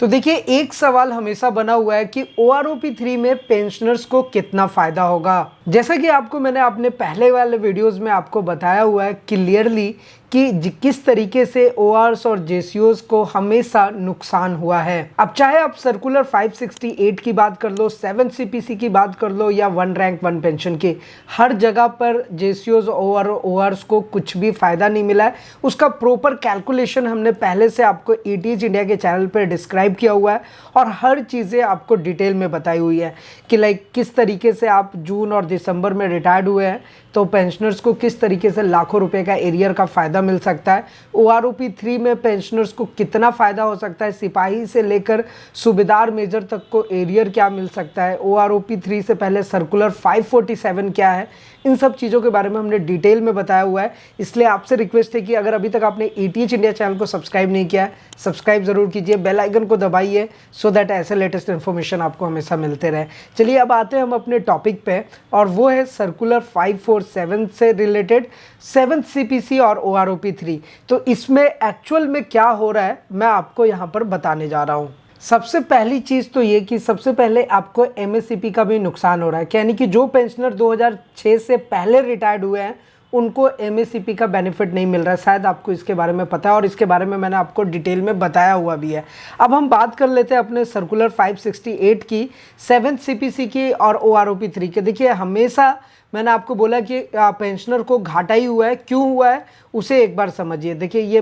तो देखिए, एक सवाल हमेशा बना हुआ है कि OROP3 में पेंशनर्स को कितना फ़ायदा होगा। जैसा कि आपको मैंने अपने पहले वाले वीडियोस में आपको बताया हुआ है क्लियरली कि किस तरीके से ORs और JCOs को हमेशा नुकसान हुआ है। अब चाहे आप सर्कुलर 568 की बात कर लो, 7 CPC की बात कर लो या 1 रैंक 1 पेंशन की, हर जगह पर JCOs और ORs को कुछ भी फ़ायदा नहीं मिला है। उसका प्रॉपर कैलकुलेशन हमने पहले से आपको ETH इंडिया के चैनल पर डिस्क्राइब किया हुआ है और हर चीज़ें आपको डिटेल में बताई हुई है कि लाइक किस तरीके से आप जून और दिसंबर में रिटायर्ड हुए हैं तो पेंशनर्स को किस तरीके से लाखों रुपए का एरियर का फ़ायदा मिल सकता है। OROP3 में पेंशनर्स को कितना फ़ायदा हो सकता है, सिपाही से लेकर सूबेदार मेजर तक को एरियर क्या मिल सकता है, OROP3 से पहले सर्कुलर 547 क्या है, इन सब चीज़ों के बारे में हमने डिटेल में बताया हुआ है। इसलिए आपसे रिक्वेस्ट है कि अगर अभी तक आपने ETH इंडिया चैनल को सब्सक्राइब नहीं किया है, सब्सक्राइब ज़रूर कीजिए, बेल आइकन को दबाइए सो दैट ऐसे लेटेस्ट इन्फॉर्मेशन आपको हमेशा मिलते रहे। चलिए अब आते हैं हम अपने टॉपिक पे, और वो है सर्कुलर 547 से रिलेटेड 7th CPC और OROP3। तो इसमें एक्चुअल में क्या हो रहा है मैं आपको यहाँ पर बताने जा रहा हूँ। सबसे पहली चीज़ तो ये कि सबसे पहले आपको MSCP का भी नुकसान हो रहा है, यानी कि जो पेंशनर 2006 से पहले रिटायर्ड हुए हैं उनको MSCP का बेनिफिट नहीं मिल रहा है। शायद आपको इसके बारे में पता है और इसके बारे में मैंने आपको डिटेल में बताया हुआ भी है। अब हम बात कर लेते हैं अपने सर्कुलर 568 की, 7th CPC की और OROP3 के। देखिए, हमेशा मैंने आपको बोला कि पेंशनर को घाटा ही हुआ है, क्यों हुआ है उसे एक बार समझिए। देखिए, ये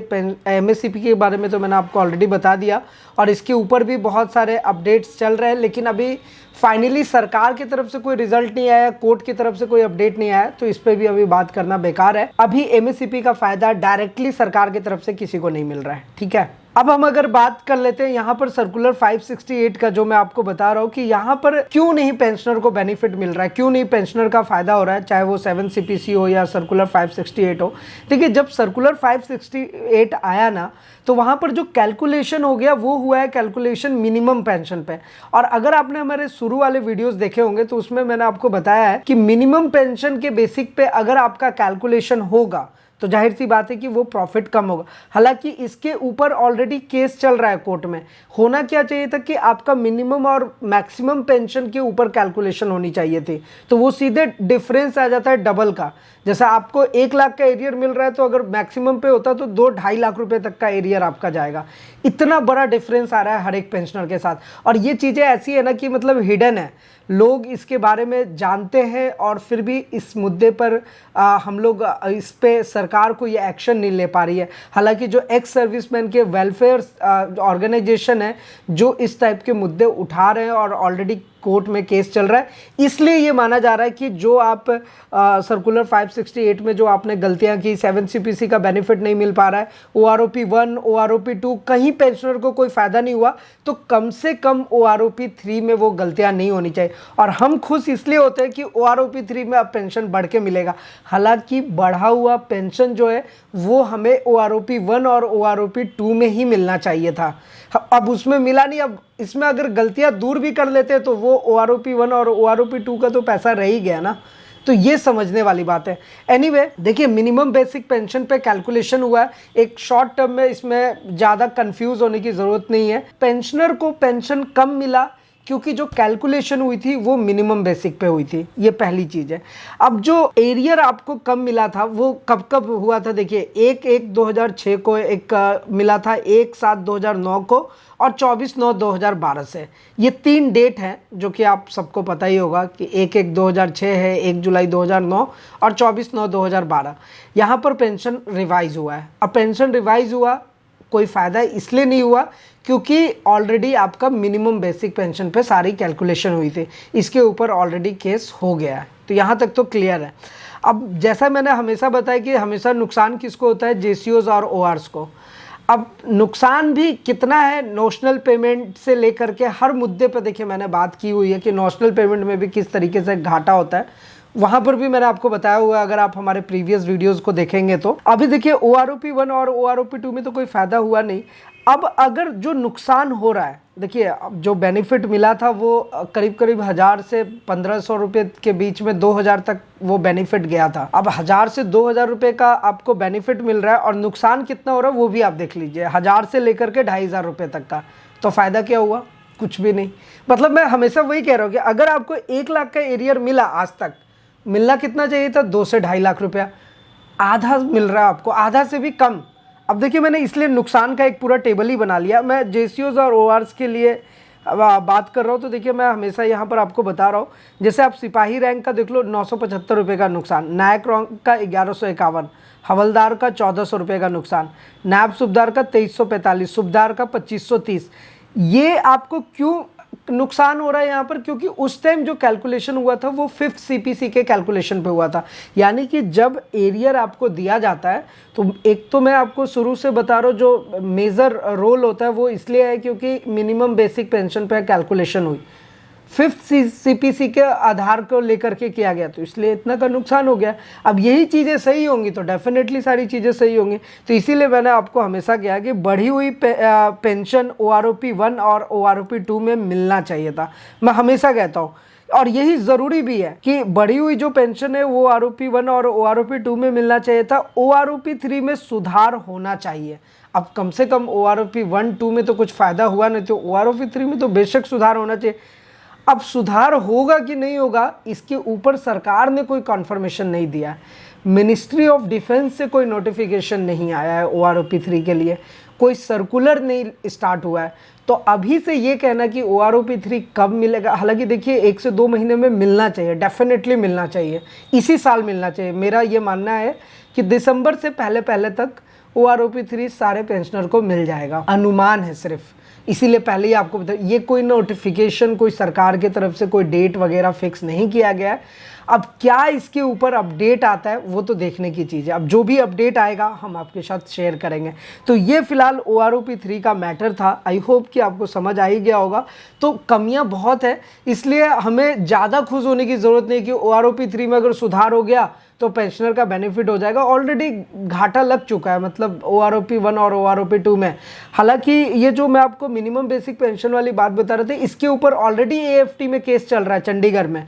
MSCP के बारे में तो मैंने आपको ऑलरेडी बता दिया और इसके ऊपर भी बहुत सारे अपडेट्स चल रहे हैं, लेकिन अभी फाइनली सरकार की तरफ से कोई रिजल्ट नहीं आया, कोर्ट की तरफ से कोई अपडेट नहीं आया, तो इस पर भी अभी बात करना बेकार है। अभी MSCP का फायदा डायरेक्टली सरकार की तरफ से किसी को नहीं मिल रहा है, ठीक है। अब हम अगर बात कर लेते हैं यहाँ पर सर्कुलर 568 का, जो मैं आपको बता रहा हूँ कि यहाँ पर क्यों नहीं पेंशनर को बेनिफिट मिल रहा है, क्यों नहीं पेंशनर का फायदा हो रहा है, चाहे वो 7 CPC हो या सर्कुलर 568 हो। देखिए, जब सर्कुलर 568 आया ना तो वहाँ पर जो कैलकुलेशन हो गया वो हुआ है कैलकुलेशन मिनिमम पेंशन पे। और अगर आपने हमारे शुरू वाले वीडियोस देखे होंगे तो उसमें मैंने आपको बताया है कि मिनिमम पेंशन के बेसिक पे अगर आपका कैलकुलेशन होगा तो जाहिर सी बात है कि वो प्रॉफिट कम होगा। हालांकि इसके ऊपर ऑलरेडी केस चल रहा है कोर्ट में। होना क्या चाहिए था कि आपका मिनिमम और मैक्सिमम पेंशन के ऊपर कैलकुलेशन होनी चाहिए थी, तो वो सीधे डिफरेंस आ जाता है डबल का। जैसा आपको 1 लाख का एरियर मिल रहा है तो अगर मैक्सिमम पे होता तो 2-2.5 लाख रुपए तक का एरियर आपका जाएगा। इतना बड़ा डिफरेंस आ रहा है हर एक पेंशनर के साथ, और ये चीज़ें ऐसी है ना कि मतलब हिडन है, लोग इसके बारे में जानते हैं और फिर भी इस मुद्दे पर हम लोग इस पे सरकार को ये एक्शन नहीं ले पा रही है। हालांकि जो एक्स सर्विसमैन के वेलफेयर ऑर्गेनाइजेशन है जो इस टाइप के मुद्दे उठा रहे हैं और ऑलरेडी कोर्ट में केस चल रहा है, इसलिए ये माना जा रहा है कि जो आप सर्कुलर 568 में जो आपने गलतियां की, 7 CPC का बेनिफिट नहीं मिल पा रहा है, OROP1 OROP2 कहीं पेंशनर को कोई फ़ायदा नहीं हुआ, तो कम से कम OROP3 में वो गलतियां नहीं होनी चाहिए। और हम खुश इसलिए होते हैं कि OROP3 में अब पेंशन बढ़ के मिलेगा। हालांकि बढ़ा हुआ पेंशन जो है वो हमें OROP1 और OROP2 में ही मिलना चाहिए था, अब उसमें मिला नहीं। अब इसमें अगर गलतियां दूर भी कर लेते तो वो OROP1 और OROP2 का तो पैसा रह ही गया ना, तो ये समझने वाली बात है। एनीवे, देखिए, मिनिमम बेसिक पेंशन पे कैलकुलेशन हुआ है, एक शॉर्ट टर्म में इसमें ज़्यादा कंफ्यूज होने की ज़रूरत नहीं है। पेंशनर को पेंशन कम मिला क्योंकि जो कैलकुलेशन हुई थी वो मिनिमम बेसिक पे हुई थी, ये पहली चीज़ है। अब जो एरियर आपको कम मिला था वो कब कब हुआ था, देखिए, 1/1/2006 को एक मिला था, 1/7/2009 को और 24/9/2012 से। ये 3 डेट हैं जो कि आप सबको पता ही होगा कि 1/1/2006 है, 1 जुलाई 2009 और 24/9/2012। यहाँ पर पेंशन रिवाइज हुआ है। अब पेंशन रिवाइज हुआ, कोई फ़ायदा इसलिए नहीं हुआ क्योंकि ऑलरेडी आपका मिनिमम बेसिक पेंशन पे सारी कैलकुलेशन हुई थी, इसके ऊपर ऑलरेडी केस हो गया है, तो यहाँ तक तो क्लियर है। अब जैसा मैंने हमेशा बताया कि हमेशा नुकसान किसको होता है, JCOs और ORs को। अब नुकसान भी कितना है, नोशनल पेमेंट से लेकर के हर मुद्दे पर देखिए मैंने बात की हुई है कि नोशनल पेमेंट में भी किस तरीके से घाटा होता है, वहाँ पर भी मैंने आपको बताया हुआ है अगर आप हमारे प्रीवियस वीडियोस को देखेंगे तो। अभी देखिए, OROP1 और OROP2 में तो कोई फ़ायदा हुआ नहीं। अब अगर जो नुकसान हो रहा है, देखिए, अब जो बेनिफिट मिला था वो करीब करीब 1000 से 1500 रुपये के बीच में 2000 तक वो बेनिफिट गया था। अब 1000 से 2000 रुपये का आपको बेनिफिट मिल रहा है और नुकसान कितना हो रहा है वो भी आप देख लीजिए, 1000 से लेकर के 2500 रुपये तक का। तो फ़ायदा क्या हुआ? कुछ भी नहीं। मतलब मैं हमेशा वही कह रहा हूँ कि अगर आपको 1 लाख का एरियर मिला, आज तक मिलना कितना चाहिए था? 2 से 2.5 लाख रुपया। आधा मिल रहा है आपको, आधा से भी कम। अब देखिए, मैंने इसलिए नुकसान का एक पूरा टेबल ही बना लिया। मैं जेसीओज और ओआरस के लिए बात कर रहा हूँ, तो देखिए मैं हमेशा यहाँ पर आपको बता रहा हूँ। जैसे आप सिपाही रैंक का देख लो, 975 रुपये का नुकसान, नायक रैंक का 1151, हवलदार का 1400 रुपये का नुकसान, नायब सूबेदार का 2345, सूबेदार का 2530। ये आपको क्यों नुकसान हो रहा है यहाँ पर? क्योंकि उस टाइम जो कैलकुलेशन हुआ था वो 5th सीपीसी के कैलकुलेशन पे हुआ था। यानी कि जब एरियर आपको दिया जाता है, तो एक तो मैं आपको शुरू से बता रहा हूँ, जो मेजर रोल होता है वो इसलिए है क्योंकि मिनिमम बेसिक पेंशन पे कैलकुलेशन हुई, 5th सीपीसी के आधार को लेकर के किया गया, तो इसलिए इतना का नुकसान हो गया। अब यही चीज़ें सही होंगी तो डेफिनेटली सारी चीज़ें सही होंगी। तो इसीलिए मैंने आपको हमेशा कहा कि बढ़ी हुई पेंशन OROP 1 और OROP 2 में मिलना चाहिए था। मैं हमेशा कहता हूँ, और यही ज़रूरी भी है कि बढ़ी हुई जो पेंशन है वो OROP 1 और OROP 2 में मिलना चाहिए था। OROP 3 में सुधार होना चाहिए। अब कम से कम OROP 1, 2 में तो कुछ फ़ायदा हुआ नहीं, तो OROP 3 में तो बेशक सुधार होना चाहिए। अब सुधार होगा कि नहीं होगा, इसके ऊपर सरकार ने कोई कन्फर्मेशन नहीं दिया है। मिनिस्ट्री ऑफ डिफेंस से कोई नोटिफिकेशन नहीं आया है OROP 3 के लिए, कोई सर्कुलर नहीं स्टार्ट हुआ है। तो अभी से ये कहना कि OROP 3 कब मिलेगा, हालांकि देखिए 1 से 2 महीने में मिलना चाहिए, डेफिनेटली मिलना चाहिए, इसी साल मिलना चाहिए। मेरा ये मानना है कि दिसंबर से पहले पहले तक OROP 3 सारे पेंशनर को मिल जाएगा, अनुमान है सिर्फ, इसीलिए पहले ही आपको बता, ये कोई नोटिफिकेशन, कोई सरकार की तरफ से कोई डेट वगैरह फिक्स नहीं किया गया है। अब क्या इसके ऊपर अपडेट आता है वो तो देखने की चीज़ है। अब जो भी अपडेट आएगा हम आपके साथ शेयर करेंगे। तो ये फिलहाल OROP 3 का मैटर था। आई होप कि आपको समझ आ ही गया होगा। तो कमियां बहुत है, इसलिए हमें ज़्यादा खुश होने की ज़रूरत नहीं कि OROP 3 में अगर सुधार हो गया तो पेंशनर का बेनिफिट हो जाएगा। ऑलरेडी घाटा लग चुका है, मतलब OROP 1 और OROP 2 में। हालांकि ये जो मैं आपको मिनिमम बेसिक पेंशन वाली बात बता रहे थे, इसके ऊपर ऑलरेडी AFT में केस चल रहा है चंडीगढ़ में।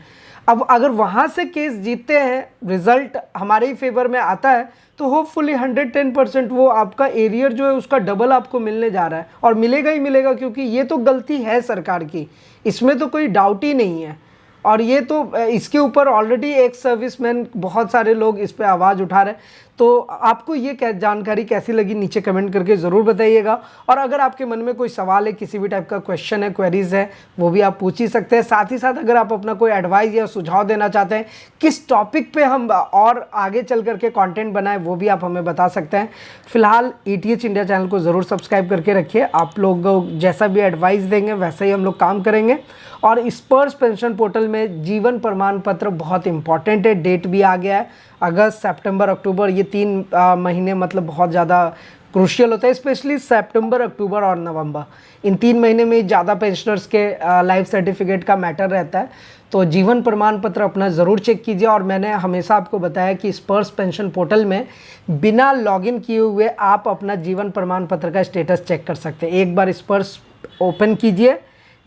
अब अगर वहाँ से केस जीतते हैं, रिजल्ट हमारे ही फेवर में आता है, तो होपफुली 110% वो आपका एरियर जो है उसका डबल आपको मिलने जा रहा है, और मिलेगा ही मिलेगा, क्योंकि ये तो गलती है सरकार की, इसमें तो कोई डाउट ही नहीं है। और ये तो इसके ऊपर ऑलरेडी एक सर्विसमैन, बहुत सारे लोग इस पे आवाज़ उठा रहे हैं। तो आपको ये जानकारी कैसी लगी नीचे कमेंट करके ज़रूर बताइएगा। और अगर आपके मन में कोई सवाल है, किसी भी टाइप का क्वेश्चन है, क्वेरीज है, वो भी आप पूछ ही सकते हैं। साथ ही साथ अगर आप अपना कोई एडवाइस या सुझाव देना चाहते हैं किस टॉपिक पे हम और आगे चल करके कंटेंट बनाएं, वो भी आप हमें बता सकते हैं। फिलहाल ETH इंडिया चैनल को ज़रूर सब्सक्राइब करके रखिए। आप लोग जैसा भी एडवाइस देंगे वैसे ही हम लोग काम करेंगे। और स्पर्श पेंशन पोर्टल में जीवन प्रमाण पत्र बहुत इंपॉर्टेंट है, डेट भी आ गया है, अगस्त, सितंबर, अक्टूबर, ये 3 महीने मतलब बहुत ज़्यादा क्रूशियल होता है, स्पेशली सितंबर, अक्टूबर और नवंबर। इन 3 महीने में ज़्यादा पेंशनर्स के लाइफ सर्टिफिकेट का मैटर रहता है। तो जीवन प्रमाण पत्र अपना ज़रूर चेक कीजिए। और मैंने हमेशा आपको बताया कि स्पर्श पेंशन पोर्टल में बिना लॉगिन किए हुए आप अपना जीवन प्रमाण पत्र का स्टेटस चेक कर सकते हैं। एक बार स्पर्श ओपन कीजिए,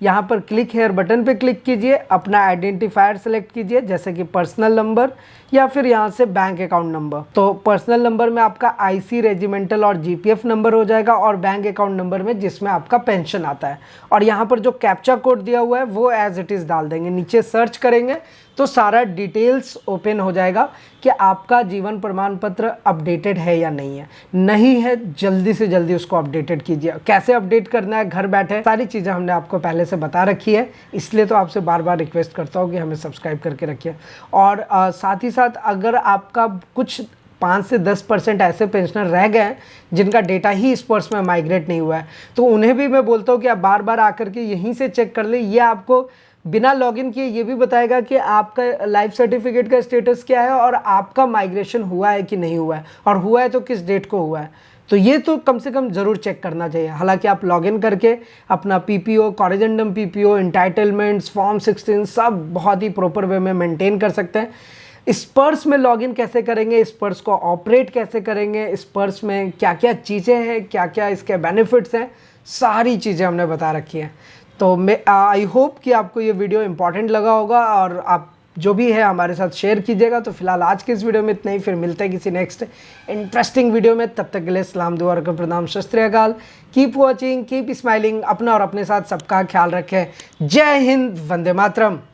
यहाँ पर क्लिक हेयर बटन पे क्लिक कीजिए, अपना आइडेंटिफायर सेलेक्ट कीजिए, जैसे कि पर्सनल नंबर या फिर यहाँ से बैंक अकाउंट नंबर। तो पर्सनल नंबर में आपका IC, रेजिमेंटल और GPF नंबर हो जाएगा, और बैंक अकाउंट नंबर में जिसमें आपका पेंशन आता है। और यहाँ पर जो कैप्चा कोड दिया हुआ है वो एज इट इज़ डाल देंगे, नीचे सर्च करेंगे तो सारा डिटेल्स ओपन हो जाएगा कि आपका जीवन प्रमाण पत्र अपडेटेड है या नहीं है। नहीं है, जल्दी से जल्दी उसको अपडेटेड कीजिए। कैसे अपडेट करना है घर बैठे, सारी चीज़ें हमने आपको पहले से बता रखी है, इसलिए तो आपसे बार बार रिक्वेस्ट करता हूँ कि हमें सब्सक्राइब करके रखिए। और साथ ही साथ अगर आपका कुछ 5 से 10% ऐसे पेंशनर रह गए हैं जिनका डेटा ही स्पर्श में माइग्रेट नहीं हुआ है, तो उन्हें भी मैं बोलता हूँ कि आप बार बार आकर के यहीं से चेक कर ले। ये आपको बिना लॉगिन किए ये भी बताएगा कि आपका लाइफ सर्टिफिकेट का स्टेटस क्या है और आपका माइग्रेशन हुआ है कि नहीं हुआ है, और हुआ है तो किस डेट को हुआ है। तो ये तो कम से कम ज़रूर चेक करना चाहिए। हालांकि आप लॉगिन करके अपना PPO, corrigendum PPO, entitlements, form 16 सब बहुत ही प्रॉपर वे में मेंटेन कर सकते हैं। स्पर्श में लॉगिन कैसे करेंगे, स्पर्श को ऑपरेट कैसे करेंगे, स्पर्श में क्या क्या चीज़ें हैं, क्या क्या इसके बेनिफिट्स हैं, सारी चीज़ें हमने बता रखी हैं। तो मैं आई होप कि आपको ये वीडियो इंपॉर्टेंट लगा होगा और आप जो भी है हमारे साथ शेयर कीजिएगा। तो फिलहाल आज के इस वीडियो में इतना ही, फिर मिलते हैं किसी नेक्स्ट इंटरेस्टिंग वीडियो में। तब तक के लिए सलाम दुआ रकम प्रणाम सत श्री अकाल। कीप वॉचिंग, कीप स्माइलिंग, अपना और अपने साथ सबका ख्याल रखें। जय हिंद, वंदे मातरम।